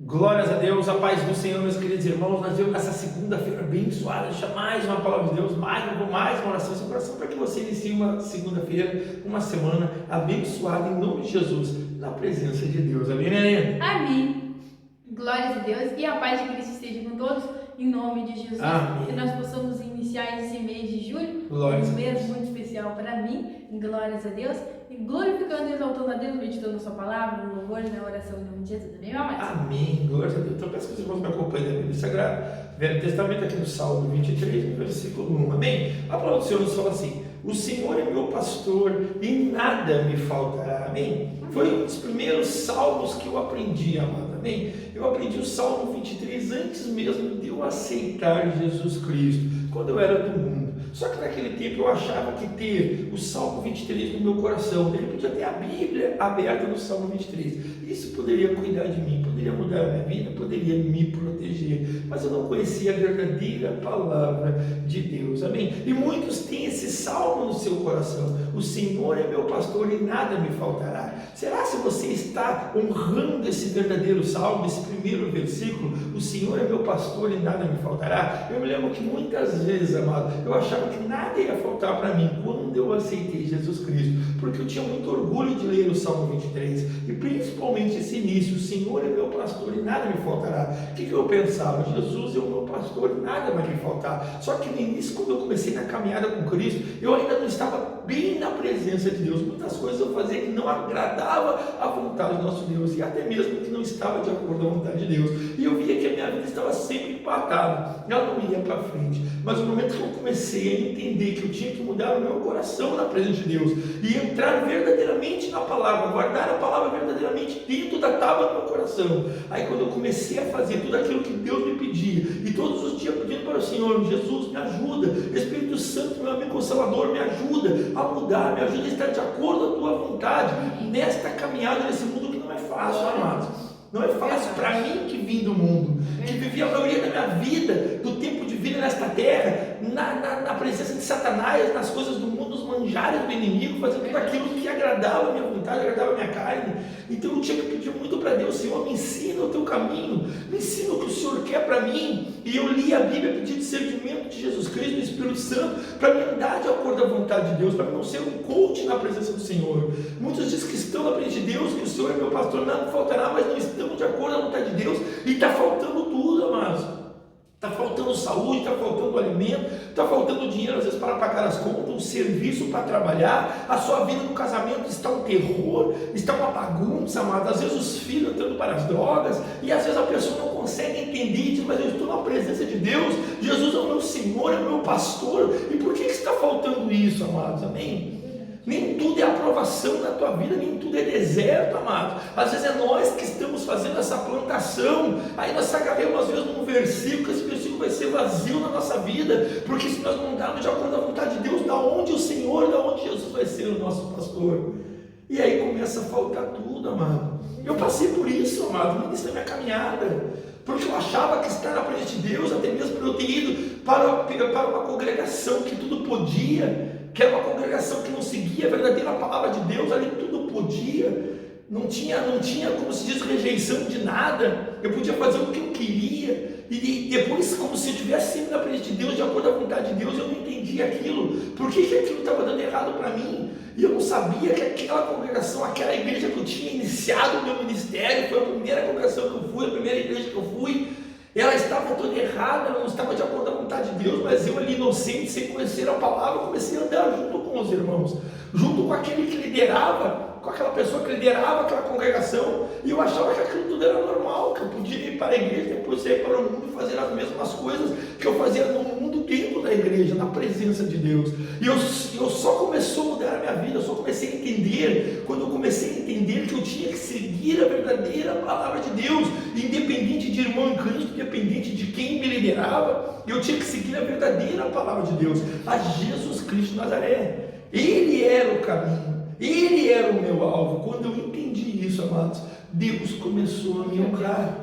Glórias a Deus, a paz do Senhor, meus queridos irmãos. Nós vemos nessa segunda-feira abençoada, deixa mais uma palavra de Deus, mais uma oração, seu coração, para que você inicie uma segunda-feira, uma semana abençoada em nome de Jesus, na presença de Deus. Amém, né? Amém. Glórias a Deus e a paz de Cristo esteja com todos, em nome de Jesus. Amém. Que nós possamos iniciar esse mês de julho, Glórias um a mês Deus. muito especial para mim, glórias a Deus, e glorificando e exaltando a Deus, meditando a sua palavra, no louvor e na oração em nome de Jesus. Amém, mamãe? Amém, glórias a Deus. Então peço que os irmãos me acompanhem na Bíblia Sagrada, Velho Testamento, aqui no Salmo 23, no versículo 1. Amém? A palavra do Senhor nos fala assim: o Senhor é meu pastor e nada me faltará. Amém? Foi um dos primeiros salmos que eu aprendi, amado. Amém? Eu aprendi o Salmo 23 antes mesmo de eu aceitar Jesus Cristo, quando eu era do mundo. Só que naquele tempo eu achava que ter o Salmo 23 no meu coração, de repente ter a Bíblia aberta no Salmo 23, isso poderia cuidar de mim, poderia mudar a minha vida, poderia me proteger, mas eu não conhecia a verdadeira palavra de Deus. Amém? E muitos têm esse salmo no seu coração: o Senhor é meu pastor e nada me faltará. Será se você está honrando esse verdadeiro salmo, esse primeiro versículo, o Senhor é meu pastor e nada me faltará? Eu me lembro que muitas vezes, amado, eu achava que nada ia faltar para mim quando eu aceitei Jesus Cristo, porque eu tinha muito orgulho de ler o Salmo 23, e principalmente esse início: o Senhor é meu pastor e nada me faltará. O que eu pensava? Jesus é o meu pastor e nada vai me faltar. Só que no início, quando eu comecei na caminhada com Cristo, eu ainda não estava bem na presença de Deus. Muitas coisas eu fazia que não agradava a vontade do nosso Deus, e até mesmo que não estava de acordo com a vontade de Deus, e eu via que a minha vida estava sempre empatada, ela não ia para frente. Mas no momento que eu comecei a entender que eu tinha que mudar o meu coração na presença de Deus e entrar verdadeiramente na palavra, guardar a palavra verdadeiramente dentro da tábua do meu coração, aí quando eu comecei a fazer tudo aquilo que Deus me pedia, e todos os dias pedindo para o Senhor: Jesus, me ajuda, Espírito Santo, meu amigo consolador, me ajuda a mudar, me ajuda a estar de acordo com a tua vontade nesta caminhada, nesse mundo que não é fácil, amados. Não é fácil para mim, que vim do mundo, que vivi a maioria da minha vida, do tempo de vida nesta terra, na presença de Satanás, nas coisas do mundo, nos manjares do inimigo, fazendo tudo aquilo que agradava a minha vontade, agradava a minha carne. Então eu tinha que pedir muito para Deus: Senhor, me ensina o teu caminho, me ensina o que o Senhor quer para mim. E eu li a Bíblia pedindo discernimento de Jesus Cristo, do Espírito Santo, para me andar de acordo com a vontade de Deus, para não ser um coach na presença do Senhor. Muitos dizem que estão na presença de Deus, que o Senhor é meu pastor, nada me faltará, mas não estão de acordo com a vontade de Deus, e está faltando tudo, amados. Está faltando saúde, está faltando alimento, está faltando dinheiro às vezes para pagar as contas, um serviço para trabalhar, a sua vida no casamento está um terror, está uma bagunça, amado. Às vezes os filhos entrando para as drogas, e às vezes a pessoa não consegue entender e diz: mas eu estou na presença de Deus, Jesus é o meu Senhor, é o meu pastor, e por que está faltando isso, amados? Amém? Nem tudo é aprovação na tua vida, nem tudo é deserto, amado. Às vezes é nós que estamos fazendo essa plantação, aí nós agarramos às vezes num versículo, que esse versículo vai ser vazio na nossa vida, porque se nós não darmos de acordo com a vontade de Deus, da onde o Senhor, da onde Jesus vai ser o nosso pastor? E aí começa a faltar tudo, amado. Eu passei por isso, amado, no início da minha caminhada, porque eu achava que estar na presença de Deus, até mesmo por eu ter ido para uma congregação que tudo podia, que era uma congregação que não seguia a verdadeira palavra de Deus, ali tudo podia, não tinha, como se diz, rejeição de nada, eu podia fazer o que eu queria, e depois, como se eu estivesse sempre na presença de Deus, de acordo com a vontade de Deus, eu não entendia aquilo, por que aquilo estava dando errado para mim, e eu não sabia que aquela congregação, aquela igreja que eu tinha iniciado o meu ministério, foi a primeira congregação que eu fui, a primeira igreja que eu fui, ela estava toda errada, ela não estava de acordo com a vontade de Deus, mas eu ali inocente, sem conhecer a palavra, comecei a andar junto com os irmãos, junto com aquele que liderava, com aquela pessoa que liderava aquela congregação, e eu achava que aquilo tudo era normal, que eu podia ir para a igreja, depois ir para o mundo e fazer as mesmas coisas que eu fazia no mundo dentro da igreja, na presença de Deus. E eu só começou a mudar a minha vida, eu só comecei a entender, quando eu comecei a entender que eu tinha que seguir a verdadeira palavra de Deus, independente de irmão em Cristo, independente de quem me liderava, eu tinha que seguir a verdadeira palavra de Deus, a Jesus Cristo de Nazaré. Ele era o caminho, Ele era o meu alvo. Quando eu entendi isso, amados, Deus começou a me honrar.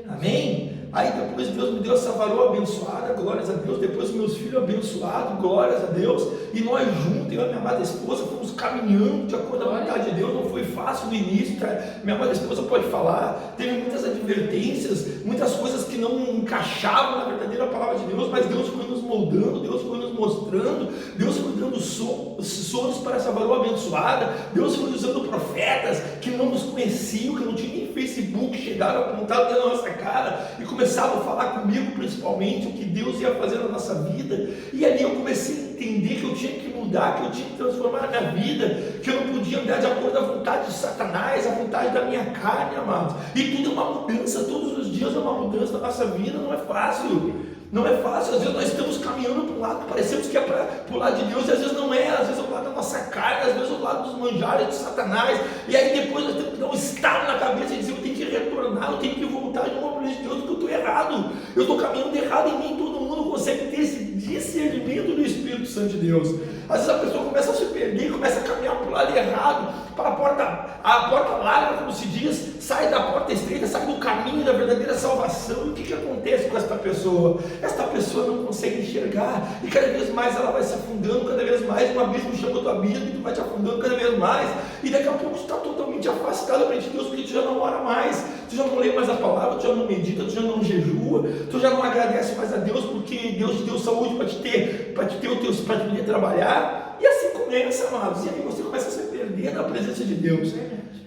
Amém? Aí depois Deus me deu essa varoa abençoada, glórias a Deus. Depois meus filhos abençoados, glórias a Deus. E nós juntos, eu e a minha amada esposa, fomos caminhando de acordo com a vontade de Deus. Não foi fácil no início, tá? Minha amada esposa pode falar. Teve muitas adversidades advertências, muitas coisas que não encaixavam na verdadeira palavra de Deus, mas Deus foi nos moldando, Deus foi nos mostrando, Deus foi dando sonhos para essa varoa abençoada, Deus foi usando profetas que não nos conheciam, que não tinham nem Facebook, chegaram apontados na nossa cara e começavam a falar comigo, principalmente, o que Deus ia fazer na nossa vida. E ali eu comecei a entender que eu tinha que mudar, que eu tinha que transformar a minha vida, que eu não podia andar de acordo com a vontade de Satanás, a vontade da minha carne, amados. E tudo é uma mudança, todos os dias é uma mudança na nossa vida, não é fácil. Não é fácil, às vezes nós estamos caminhando para um lado, parecemos que é para o lado de Deus, e às vezes não é, às vezes é o lado da nossa carne, às vezes é o lado dos manjares de Satanás, e aí depois nós temos que dar um estalo na cabeça e dizer, eu tenho que retornar, eu tenho que voltar de uma presença de Deus, porque eu estou errado, eu estou caminhando errado em mim, todo mundo consegue ter esse discernimento do Espírito Santo de Deus. Às vezes a pessoa começa a se perder, começa a caminhar para o lado errado, para a porta larga, como se diz, sai da porta estreita, sai do caminho da verdadeira salvação. E o que acontece com esta pessoa? Esta pessoa não consegue enxergar, e cada vez mais ela vai se afundando, cada vez mais um abismo chama outro abismo, e tu vai te afundando cada vez mais, e daqui a pouco tu está totalmente afastado da de Deus, porque tu já não ora mais, tu já não lê mais a palavra, tu já não medita, tu já não jejua, tu já não agradece mais a Deus, porque Deus te deu saúde para te poder trabalhar, e assim começa, amados, e aí você começa a se perder da presença de Deus.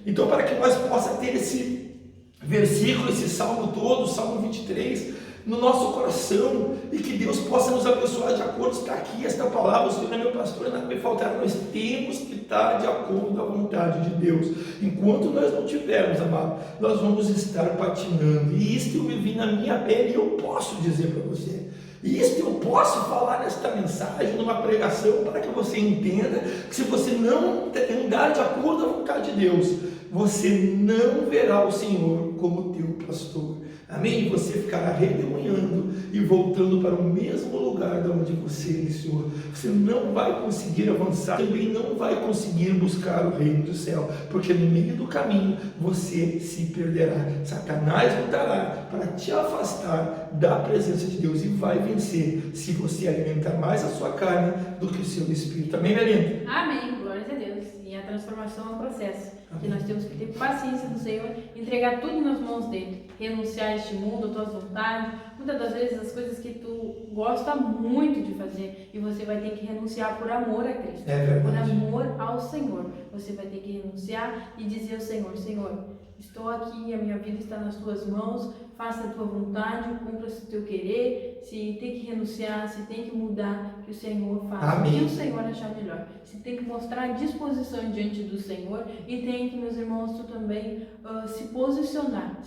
Então, para que nós possamos ter esse versículo, esse salmo todo, o Salmo 23, no nosso coração, e que Deus possa nos abençoar de acordo, está aqui esta palavra, o Senhor é meu pastor, nada me faltará. Nós temos que estar de acordo com a vontade de Deus. Enquanto nós não tivermos, amado, nós vamos estar patinando, e isto eu vivi na minha pele, e eu posso dizer para você, e isto eu posso falar nesta mensagem, numa pregação, para que você entenda que se você não andar de acordo com a vontade de Deus, você não verá o Senhor como teu pastor. Amém? Você ficará redemoinhando e voltando para o mesmo lugar de onde você iniciou. Você não vai conseguir avançar, também não vai conseguir buscar o reino do céu, porque no meio do caminho você se perderá. Satanás lutará para te afastar da presença de Deus e vai vencer se você alimentar mais a sua carne do que o seu espírito. Amém, Melinda? Amém, glórias a Deus. E a transformação é um processo, que nós temos que ter paciência do Senhor, entregar tudo nas mãos dele, renunciar a este mundo, a tuas vontades, muitas das vezes as coisas que tu gosta muito de fazer, e você vai ter que renunciar por amor a Cristo, por amor ao Senhor. Você vai ter que renunciar e dizer ao Senhor, Senhor, estou aqui, a minha vida está nas tuas mãos, faça a tua vontade, cumpra-se o teu querer. Se tem que renunciar, se tem que mudar, que o Senhor faça. O que o Senhor achar melhor. Se tem que mostrar disposição diante do Senhor, e tem que, meus irmãos, tu também se posicionar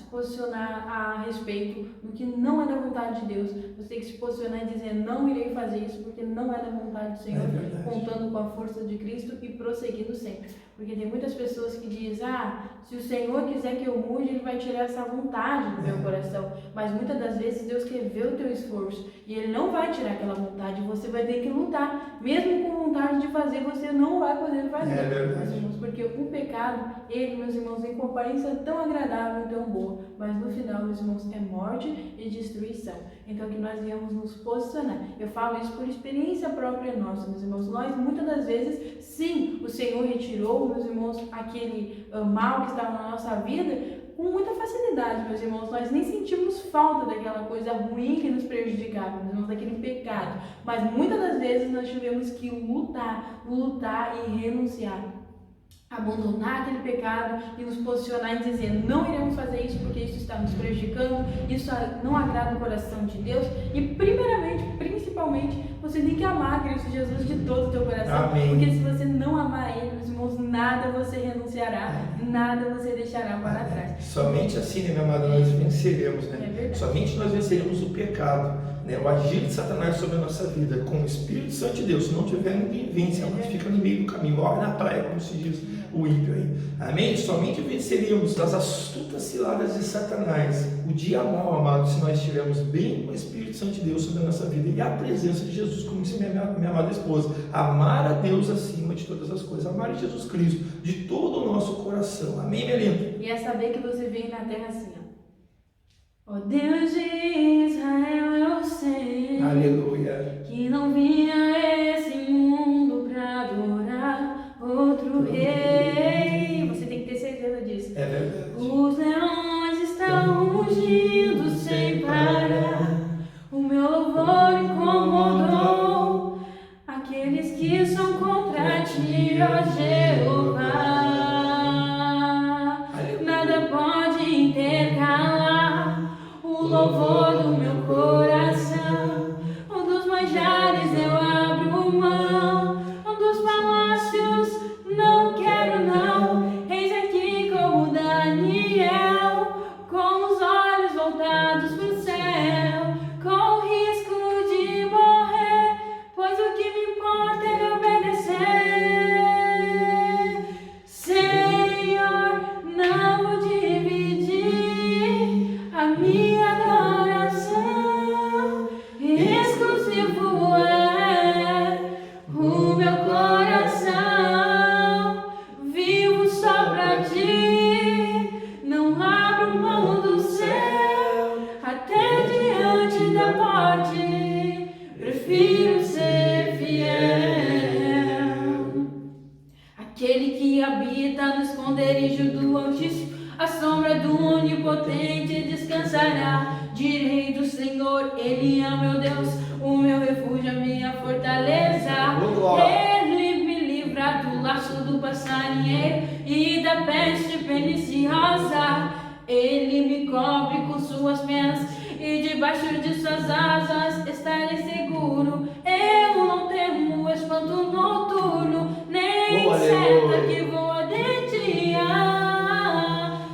a respeito do que não é da vontade de Deus. Você tem que se posicionar e dizer, não irei fazer isso porque não é da vontade do Senhor, contando com a força de Cristo e prosseguindo sempre. Porque tem muitas pessoas que dizem, se o Senhor quiser que eu mude, Ele vai tirar essa vontade do meu coração. Mas muitas das vezes Deus quer ver o teu esforço, e Ele não vai tirar aquela vontade, você vai ter que lutar. Mesmo com vontade de fazer, você não vai poder fazer. Meus irmãos, porque o pecado, ele, meus irmãos, em comparência tão agradável e tão boa, mas no final, meus irmãos, é morte e destruição. Então que nós viemos nos posicionar. Eu falo isso por experiência própria nossa, meus irmãos. Nós, muitas das vezes, sim, o Senhor retirou, meus irmãos, aquele mal que estava na nossa vida, com muita facilidade, meus irmãos. Nós nem sentimos falta daquela coisa ruim que nos prejudicava, meus irmãos, daquele pecado. Mas muitas das vezes nós tivemos que lutar e renunciar. Abandonar aquele pecado e nos posicionar e dizer, não iremos fazer isso porque isso está nos prejudicando, isso não agrada o coração de Deus. E principalmente, você tem que amar Cristo Jesus de todo o teu coração. Amém. Porque se você não amar Ele, meus irmãos, nada você renunciará, nada você deixará para trás. Somente assim, né, meu amado, nós venceremos, né? Somente nós venceremos o pecado, né? O agir de Satanás sobre a nossa vida, com o Espírito Santo de Deus. Se não tiver, ninguém vence, mas fica no meio do caminho, morre na praia, como se diz o ímpio aí. Amém? Somente venceríamos as astutas ciladas de Satanás, o dia mal, amado, se nós estivermos bem com o Espírito Santo de Deus sobre a nossa vida e a presença de Jesus, como disse minha amada esposa, amar a Deus acima de todas as coisas, amar a Jesus Cristo de todo o nosso coração. Amém, Melinda? E é saber que você veio na terra assim, ó Deus de Israel, eu sei, aleluia, que não vinha a esse mundo para adorar outro rei. Você tem que ter certeza disso. É verdade. Os leões estão ungindo sem parar. O meu louvor incomodou aqueles que são contra ti, ó Jeová. Nada pode intercalar o louvor do meu coração. Um dos manjares eu abro mão, um dos palácios não quero não. Eis aqui como Daniel, com os olhos voltados pro céu, com o risco de morrer, pois o que me importa é obedecer. Senhor, não vou dividir a minha adoração, exclusivo é o meu coração. Vivo só pra ti, não abro mão do céu, até diante da morte, prefiro ser fiel. Aquele que habita no esconderijo do Altíssimo, a sombra do Onipotente descansará. Direi do Senhor, Ele é o meu Deus, o meu refúgio, a minha fortaleza. Ele me livra do laço do passarinheiro e da peste perniciosa. Ele me cobre com suas penas e debaixo de suas asas estarei seguro. Eu não temo espanto noturno, nem seta que voa de dia,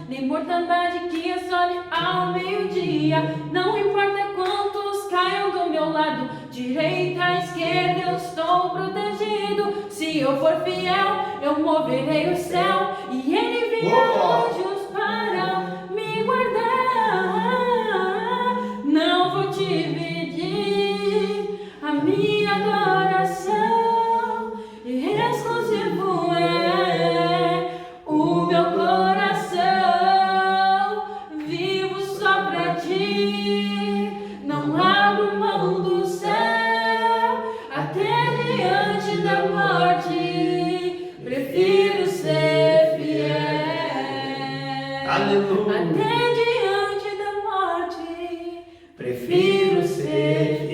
nem mortandade que assole ao meio-dia. Não importa quantos caiam do meu lado, direita, esquerda, eu estou protegido. Se eu for fiel, eu moverei o céu e Ele virá anjos para me guardar. Não vou dividir a minha adoração, exclusivo é o meu coração. Vivo só pra ti, não abro mão do céu, até diante da morte, prefiro ser fiel. Aleluia. Até diante da morte, prefiro ser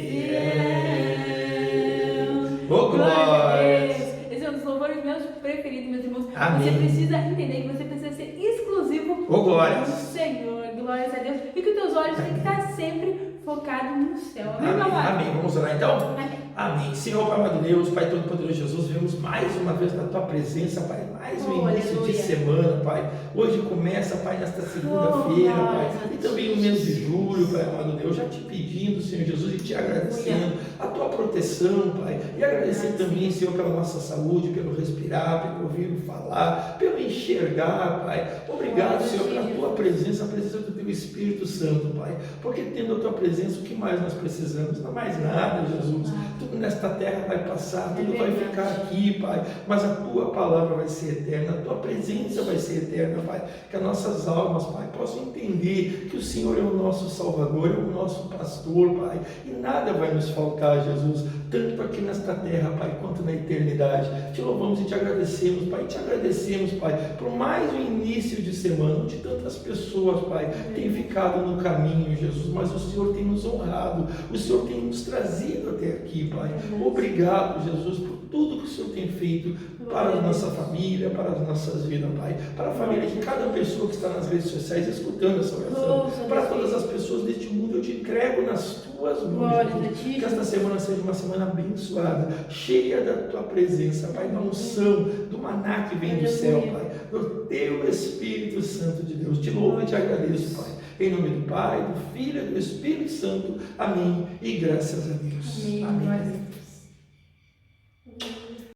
fiel. Oh, glória! Esse é um dos louvores meus preferidos, meus irmãos. Amém. Você precisa entender que você precisa ser exclusivo Oh, glória! do Senhor. Glórias a Deus. E que os teus olhos têm que estar sempre focados no céu. Amém, Amém, meu amado? amém. Vamos orar então? Amém. Amém. Senhor, Pai amado Deus, Pai Todo-Poderoso Jesus, vemos mais uma vez na Tua presença, Pai, mais um Oh, início de aleluia. semana, Pai. Hoje começa, Pai, nesta segunda-feira, Oh, Pai, glória. e também no mês de julho, Pai amado Deus, já te pedindo, Senhor Jesus, e te agradecendo a Tua proteção, Pai, e agradecer também, Senhor, pela nossa saúde, pelo respirar, pelo ouvir falar, pelo enxergar, Pai. Obrigado, Senhor, pela Tua presença, a presença do Teu Espírito Santo, Pai, porque tendo a Tua presença, o que mais nós precisamos? Não mais nada, Jesus. Tudo nesta terra vai passar, tudo vai ficar aqui, Pai, mas a Tua palavra vai ser eterna, a Tua presença vai ser eterna, Pai, que as nossas almas, Pai, possam entender que o Senhor é o nosso Salvador, é o nosso pastor, Pai, e nada vai nos faltar, Jesus, tanto aqui nesta terra, Pai, quanto na eternidade. Te louvamos e te agradecemos, Pai, te agradecemos, Pai, por mais um início de semana, onde tantas pessoas, Pai, têm ficado no caminho, Jesus, mas o Senhor tem nos honrado, o Senhor tem nos trazido até aqui, Pai. Obrigado, Jesus, por tudo que o Senhor tem feito para a nossa família, para as nossas vidas, Pai, para a família de cada pessoa que está nas redes sociais escutando essa oração, para todas as pessoas deste mundo, eu te entrego nas Tuas mãos, Jesus. Que esta semana seja uma semana abençoada, cheia da Tua presença, Pai, da unção, do maná que vem do céu, Pai, do Teu Espírito Santo de Deus. Te louvo e te agradeço, Pai, em nome do Pai, do Filho e do Espírito Santo. Amém. E graças a Deus. Amém. Amém.